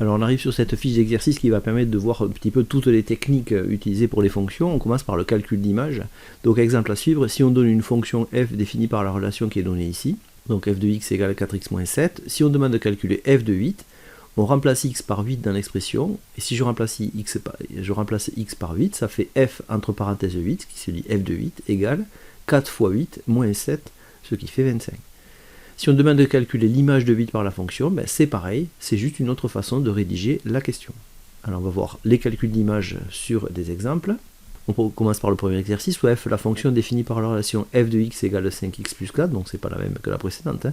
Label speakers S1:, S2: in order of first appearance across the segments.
S1: Alors on arrive sur cette fiche d'exercice qui va permettre de voir un petit peu toutes les techniques utilisées pour les fonctions. On commence par le calcul d'image. Donc exemple à suivre, si on donne une fonction f définie par la relation qui est donnée ici, donc f de x égale 4x moins 7, si on demande de calculer f de 8, on remplace x par 8 dans l'expression, et si je remplace x par 8, ça fait f entre parenthèses 8, qui se dit f de 8, égale 4 fois 8 moins 7, ce qui fait 25. Si on demande de calculer l'image de 8 par la fonction, ben c'est pareil, c'est juste une autre façon de rédiger la question. Alors on va voir les calculs d'image sur des exemples. On commence par le premier exercice, où f, la fonction définie par la relation f de x égale 5x plus 4, donc c'est pas la même que la précédente.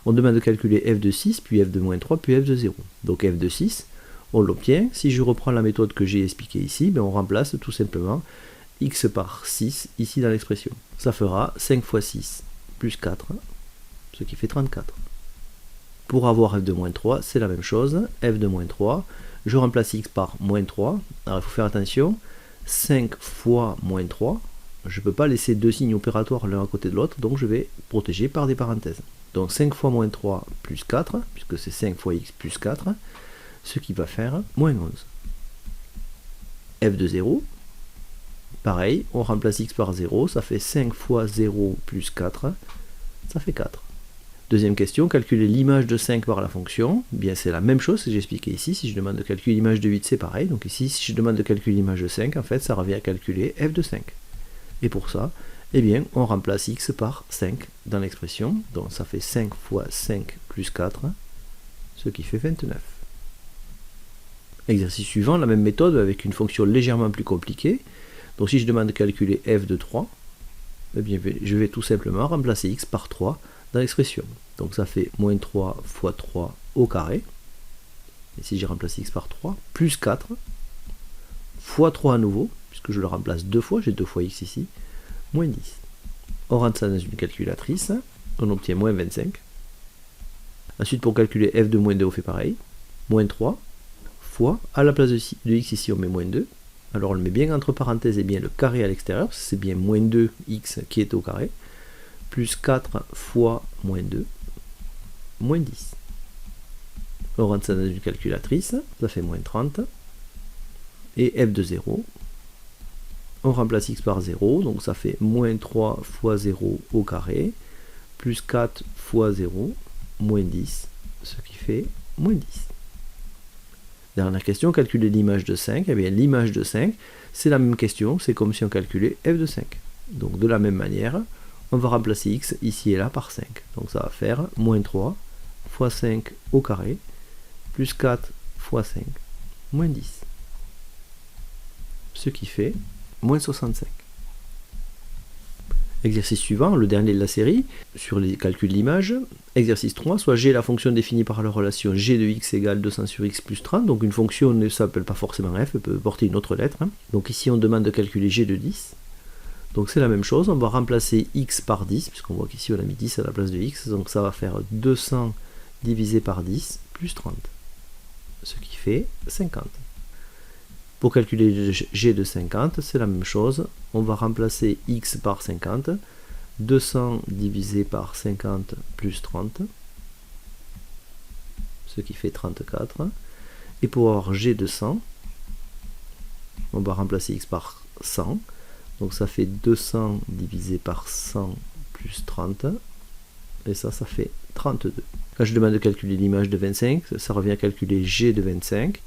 S1: On demande de calculer f de 6, puis f de moins 3, puis f de 0. Donc f de 6, on l'obtient. Si je reprends la méthode que j'ai expliquée ici, ben on remplace tout simplement x par 6 ici dans l'expression. Ça fera 5 fois 6 plus 4, ce qui fait 34. Pour avoir f de moins 3, c'est la même chose. f de moins 3, je remplace x par moins 3. Alors il faut faire attention, 5 fois moins 3, je ne peux pas laisser deux signes opératoires l'un à côté de l'autre, donc je vais protéger par des parenthèses. Donc 5 fois moins 3 plus 4, puisque c'est 5 fois x plus 4, ce qui va faire moins 11. f de 0, pareil, on remplace x par 0, ça fait 5 fois 0 plus 4, ça fait 4. Deuxième question, calculer l'image de 5 par la fonction. Bien, c'est la même chose que j'ai expliqué ici. Si je demande de calculer l'image de 8, c'est pareil. Donc ici, si je demande de calculer l'image de 5, en fait, ça revient à calculer f de 5. Et pour ça, eh bien, on remplace x par 5 dans l'expression. Donc ça fait 5 fois 5 plus 4, ce qui fait 29. Exercice suivant, la même méthode avec une fonction légèrement plus compliquée. Donc si je demande de calculer f de 3, eh bien, je vais tout simplement remplacer x par 3 dans l'expression. Donc ça fait moins 3 fois 3 au carré. Et si j'ai remplacé x par 3, plus 4, fois 3 à nouveau, puisque je le remplace deux fois, j'ai 2 fois x ici, moins 10. On rentre ça dans une calculatrice, on obtient moins 25. Ensuite, pour calculer f de moins 2, on fait pareil. Moins 3 fois, à la place de x ici, on met moins 2. Alors on le met bien entre parenthèses et bien le carré à l'extérieur, c'est bien moins 2x qui est au carré, plus 4 fois moins 2, moins 10. On rentre ça dans une calculatrice, ça fait moins 30. Et f de 0, on remplace x par 0, donc ça fait moins 3 fois 0 au carré, plus 4 fois 0, moins 10, ce qui fait moins 10. Dernière question, calculer l'image de 5. Eh bien, l'image de 5, c'est la même question, c'est comme si on calculait f de 5. Donc, de la même manière, on va remplacer x ici et là par 5. Donc, ça va faire moins 3 fois 5 au carré, plus 4 fois 5, moins 10. Ce qui fait moins 65. Exercice suivant, le dernier de la série, sur les calculs d'image. Exercice 3, soit g, la fonction définie par la relation g de x égale 200 sur x plus 30. Donc une fonction ne s'appelle pas forcément f, elle peut porter une autre lettre. Donc ici on demande de calculer g de 10. Donc c'est la même chose, on va remplacer x par 10, puisqu'on voit qu'ici on a mis 10 à la place de x. Donc ça va faire 200 divisé par 10 plus 30. Ce qui fait 50. Pour calculer g de 50, c'est la même chose. On va remplacer x par 50. 200 divisé par 50 plus 30. Ce qui fait 34. Et pour avoir g de 100, on va remplacer x par 100. Donc ça fait 200 divisé par 100 plus 30. Et ça fait 32. Quand je demande de calculer l'image de 25, ça revient à calculer g de 25.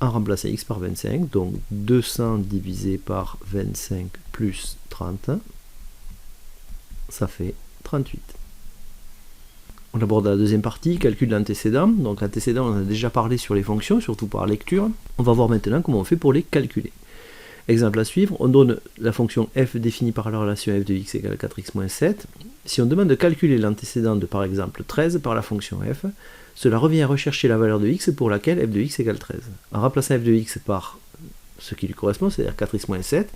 S1: En remplaçant x par 25, donc 200 divisé par 25 plus 30, ça fait 38. On aborde la deuxième partie, calcul d'antécédents. Donc l'antécédent, on en a déjà parlé sur les fonctions, surtout par lecture. On va voir maintenant comment on fait pour les calculer. Exemple à suivre, on donne la fonction f définie par la relation f de x égale 4x moins 7. Si on demande de calculer l'antécédent de par exemple 13 par la fonction f, cela revient à rechercher la valeur de x pour laquelle f de x égale 13. En remplaçant f de x par ce qui lui correspond, c'est-à-dire 4x moins 7,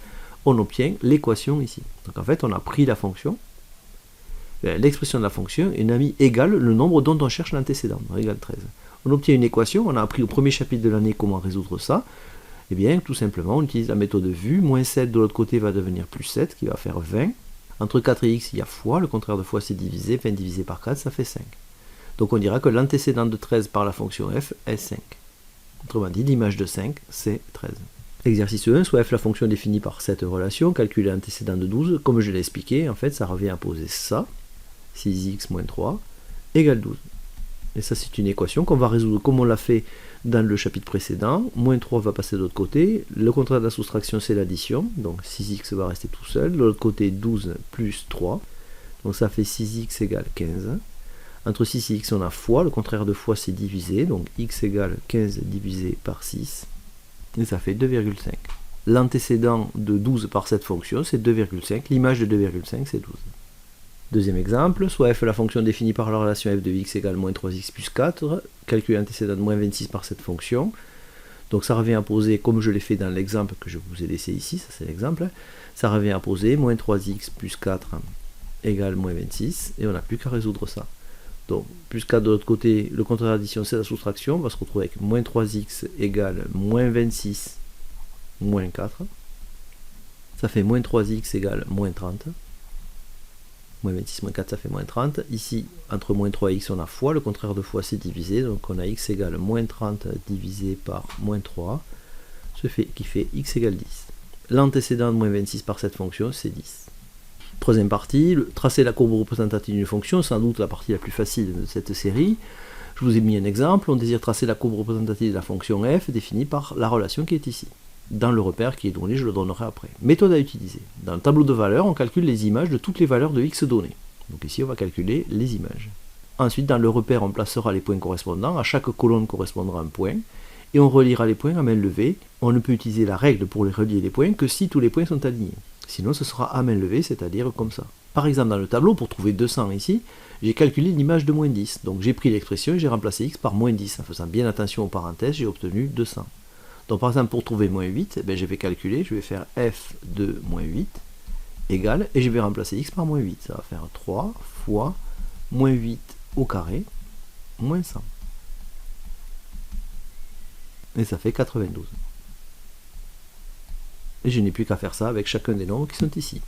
S1: on obtient l'équation ici. Donc en fait, on a pris la fonction, l'expression de la fonction, et on a mis égal le nombre dont on cherche l'antécédent, égale 13. On obtient une équation, on a appris au premier chapitre de l'année comment résoudre ça. Eh bien, tout simplement, on utilise la méthode de vue. Moins 7 de l'autre côté va devenir plus 7, qui va faire 20. Entre 4 et x, il y a fois. Le contraire de fois, c'est divisé. 20 divisé par 4, ça fait 5. Donc on dira que l'antécédent de 13 par la fonction f est 5. Autrement dit, l'image de 5, c'est 13. Exercice 1, soit f la fonction définie par cette relation, calculer l'antécédent de 12. Comme je l'ai expliqué, en fait, ça revient à poser ça, 6x moins 3, égale 12. Et ça, c'est une équation qu'on va résoudre comme on l'a fait dans le chapitre précédent. Moins 3 va passer de l'autre côté. Le contraire de la soustraction, c'est l'addition. Donc 6x va rester tout seul. De l'autre côté, 12 plus 3. Donc ça fait 6x égale 15. Entre 6 et x, on a fois. Le contraire de fois, c'est divisé. Donc x égale 15 divisé par 6. Et ça fait 2,5. L'antécédent de 12 par cette fonction, c'est 2,5. L'image de 2,5, c'est 12. Deuxième exemple, soit f la fonction définie par la relation f de x égale moins 3x plus 4. Calculer l'antécédent de moins 26 par cette fonction. Donc ça revient à poser, comme je l'ai fait dans l'exemple que je vous ai laissé ici, ça c'est l'exemple, ça revient à poser moins 3x plus 4 égale moins 26. Et on n'a plus qu'à résoudre ça. Donc, plus 4 de l'autre côté, le contraire d'addition, c'est la soustraction. On va se retrouver avec moins 3x égale moins 26 moins 4. Ça fait moins 3x égale moins 30. Moins 26 moins 4, ça fait moins 30. Ici, entre moins 3 et x, on a fois. Le contraire de fois, c'est divisé. Donc, on a x égale moins 30 divisé par moins 3, qui fait x égale 10. L'antécédent de moins 26 par cette fonction, c'est 10. Troisième partie, tracer la courbe représentative d'une fonction, sans doute la partie la plus facile de cette série. Je vous ai mis un exemple, on désire tracer la courbe représentative de la fonction f définie par la relation qui est ici. Dans le repère qui est donné, je le donnerai après. Méthode à utiliser. Dans le tableau de valeurs, on calcule les images de toutes les valeurs de x données. Donc ici, on va calculer les images. Ensuite, dans le repère, on placera les points correspondants. À chaque colonne correspondra un point. Et on reliera les points à main levée. On ne peut utiliser la règle pour les relier les points que si tous les points sont alignés. Sinon, ce sera à main levée, c'est-à-dire comme ça. Par exemple, dans le tableau, pour trouver 200 ici, j'ai calculé l'image de moins 10. Donc j'ai pris l'expression et j'ai remplacé x par moins 10. En faisant bien attention aux parenthèses, j'ai obtenu 200. Donc par exemple, pour trouver moins 8, je vais calculer, je vais faire f de moins 8 égale, et je vais remplacer x par moins 8. Ça va faire 3 fois moins 8 au carré, moins 100. Et ça fait 92. Et je n'ai plus qu'à faire ça avec chacun des nombres qui sont ici.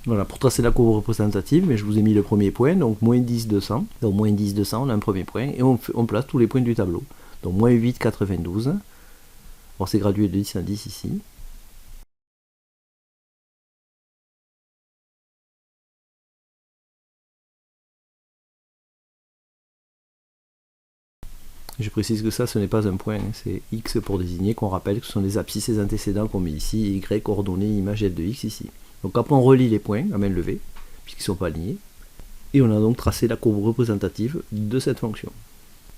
S1: Voilà, pour tracer la courbe représentative, mais je vous ai mis le premier point, donc moins 10, 200. Donc moins 10, 200, on a un premier point, et on place tous les points du tableau. Donc moins 8, 92. Alors c'est gradué de 10 à 10 ici. Je précise que ça, ce n'est pas un point, c'est x pour désigner, qu'on rappelle que ce sont les abscisses et les antécédents qu'on met ici, et y coordonnées, image f de x ici. Donc après on relie les points à main levée, puisqu'ils ne sont pas alignés, et on a donc tracé la courbe représentative de cette fonction.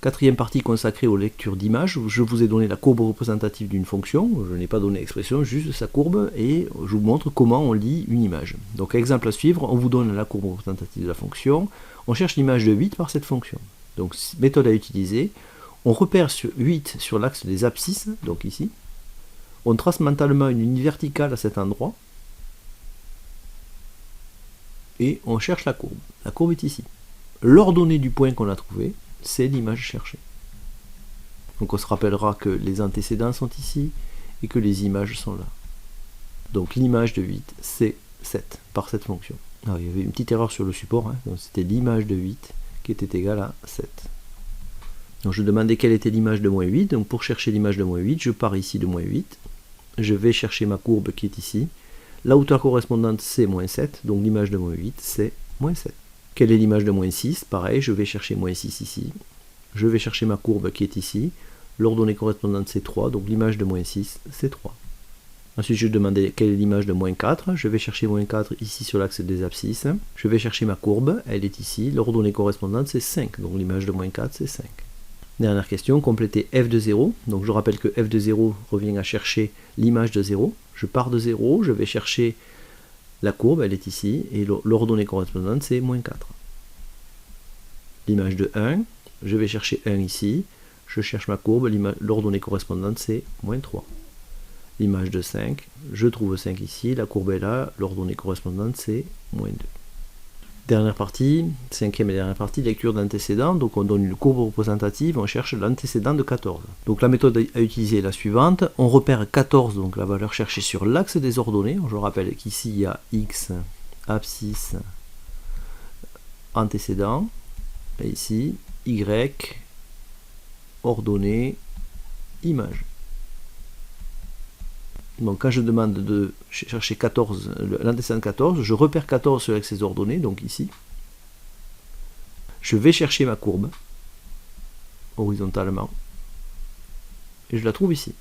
S1: Quatrième partie consacrée aux lectures d'images, je vous ai donné la courbe représentative d'une fonction, je n'ai pas donné l'expression, juste sa courbe, et je vous montre comment on lit une image. Donc exemple à suivre, on vous donne la courbe représentative de la fonction, on cherche l'image de 8 par cette fonction. Donc méthode à utiliser, on repère sur 8 sur l'axe des abscisses, donc ici, on trace mentalement une ligne verticale à cet endroit, et on cherche la courbe. La courbe est ici. L'ordonnée du point qu'on a trouvé, c'est l'image cherchée. Donc on se rappellera que les antécédents sont ici et que les images sont là. Donc l'image de 8, c'est 7 par cette fonction. Alors, il y avait une petite erreur sur le support, donc c'était l'image de 8 qui était égale à 7. Donc je demandais quelle était l'image de moins 8, donc pour chercher l'image de moins 8, je pars ici de moins 8, je vais chercher ma courbe qui est ici. La hauteur correspondante c'est moins 7, donc l'image de moins 8 c'est moins 7. Quelle est l'image de moins 6? Pareil, je vais chercher moins 6 ici. Je vais chercher ma courbe qui est ici. L'ordonnée correspondante c'est 3, donc l'image de moins 6 c'est 3. Ensuite je demandais quelle est l'image de moins 4. Je vais chercher moins 4 ici sur l'axe des abscisses. Je vais chercher ma courbe, elle est ici. L'ordonnée correspondante c'est 5, donc l'image de moins 4 c'est 5. Dernière question, compléter f de 0. Donc je rappelle que f de 0 revient à chercher l'image de 0. Je pars de 0, je vais chercher la courbe, elle est ici, et l'ordonnée correspondante c'est moins 4. L'image de 1, je vais chercher 1 ici, je cherche ma courbe, l'ordonnée correspondante c'est moins 3. L'image de 5, je trouve 5 ici, la courbe est là, l'ordonnée correspondante c'est moins 2. Dernière partie, cinquième et dernière partie, lecture d'antécédents. Donc on donne une courbe représentative, on cherche l'antécédent de 14. Donc la méthode à utiliser est la suivante. On repère 14, donc la valeur cherchée sur l'axe des ordonnées. Je rappelle qu'ici il y a x, abscisse, antécédent. Et ici, y, ordonnée, image. Donc quand je demande de chercher 14, l'antécédent 14, je repère 14 avec ses ordonnées, donc ici. Je vais chercher ma courbe, horizontalement, et je la trouve ici.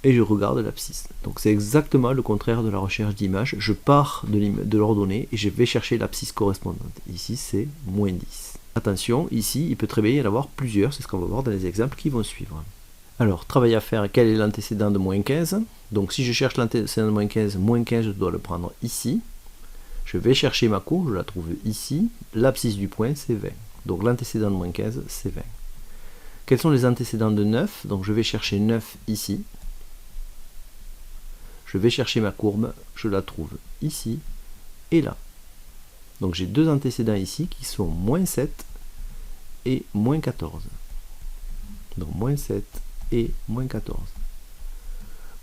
S1: Et je regarde l'abscisse. Donc c'est exactement le contraire de la recherche d'image. Je pars de l'ordonnée et je vais chercher l'abscisse correspondante. Ici c'est moins 10. Attention, ici il peut très bien y en avoir plusieurs, c'est ce qu'on va voir dans les exemples qui vont suivre. Alors, travail à faire, quel est l'antécédent de moins 15? Donc si je cherche l'antécédent de moins 15, je dois le prendre ici. Je vais chercher ma courbe, je la trouve ici. L'abscisse du point c'est 20. Donc l'antécédent de moins 15 c'est 20. Quels sont les antécédents de 9? Donc je vais chercher 9 ici. Je vais chercher ma courbe, je la trouve ici et là. Donc j'ai deux antécédents ici qui sont moins 7 et moins 14. Donc moins 7 et moins 14.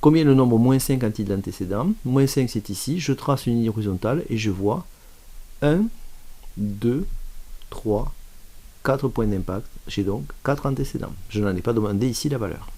S1: Combien est le nombre moins 5 en titre d'antécédent? Moins 5 c'est ici, je trace une ligne horizontale et je vois 1, 2, 3, 4 points d'impact. J'ai donc 4 antécédents. Je n'en ai pas demandé ici la valeur.